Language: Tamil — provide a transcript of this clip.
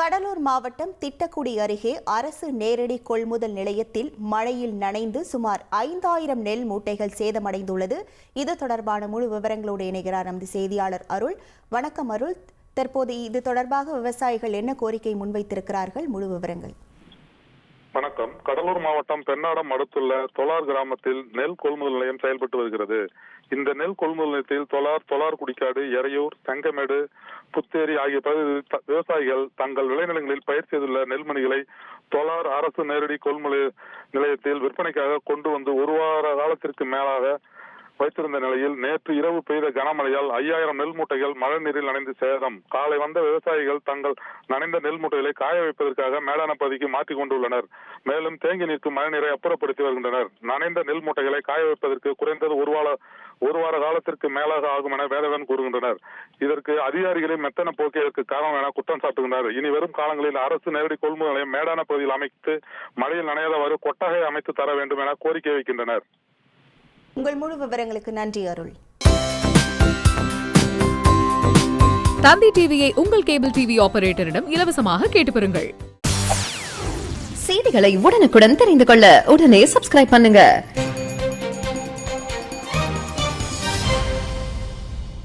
கடலூர் மாவட்டம் திட்டக்குடி அருகே அரசு நேரடி கொள்முதல் நிலையத்தில் மழையில் நனைந்து சுமார் 5000 நெல் மூட்டைகள் சேதமடைந்துள்ளது. இது தொடர்பான முழு விவரங்களோடு இணைகிறார் நமது செய்தியாளர் அருள். வணக்கம் அருள். தற்போது இது தொடர்பாக விவசாயிகள் என்ன கோரிக்கை முன்வைத்திருக்கிறார்கள்? முழு விவரங்கள். வணக்கம். கடலூர் மாவட்டம் பெண்ணாடம் அடுத்துள்ள தொலார் கிராமத்தில் நெல் கொள்முதல் நிலையம் செயல்பட்டு வருகிறது. இந்த நெல் கொள்முதல் நிலையத்தில் தொலார் குடிக்காடு, எறையூர், செங்கமேடு, புத்தேரி ஆகிய பகுதிகளில் விவசாயிகள் தங்கள் விளைநிலங்களில் பயிர் செய்துள்ள நெல்மணிகளை தொலார் அரசு நேரடி கொள்முதல் நிலையத்தில் விற்பனைக்காக கொண்டு வந்து ஒரு வார காலத்திற்கு மேலாக வைத்திருந்த நிலையில் நேற்று இரவு பெய்த கனமழையால் 5000 நெல் மூட்டைகள் மழை நீரில் நனைந்து சேதம். காலை வந்த விவசாயிகள் தங்கள் நனைந்த நெல் மூட்டைகளை காய வைப்பதற்காக மேலான பகுதிக்கு மாற்றிக் கொண்டுள்ளனர். மேலும் தேங்கி நிற்கும் மழை நீரை அப்புறப்படுத்தி வருகின்றனர். நனைந்த நெல் மூட்டைகளை காய வைப்பதற்கு குறைந்தது ஒரு வார காலத்திற்கு மேலாக ஆகும் என வேதவன் கூறுகின்றனர். இதற்கு அதிகாரிகளின் மெத்தன போக்கியதற்கு காரணம் என குற்றம் சாட்டுகின்றனர். இனி வரும் காலங்களில் அரசு நேரடி கொள்முதல் நிலையம் மேடான பகுதியில் அமைத்து மழையில் நனையாதவாறு கொட்டகை அமைத்து தர வேண்டும் என கோரிக்கை வைக்கின்றனர். உங்கள் முழு விவரங்களுக்கு நன்றி அருள். தந்தி டிவியை உங்கள் கேபிள் டிவி ஆபரேட்டரிடம் இலவசமாக கேட்டு பெறுங்கள். செய்திகளை உடனுக்குடன் தெரிந்து கொள்ள உடனே சப்ஸ்கிரைப் பண்ணுங்க.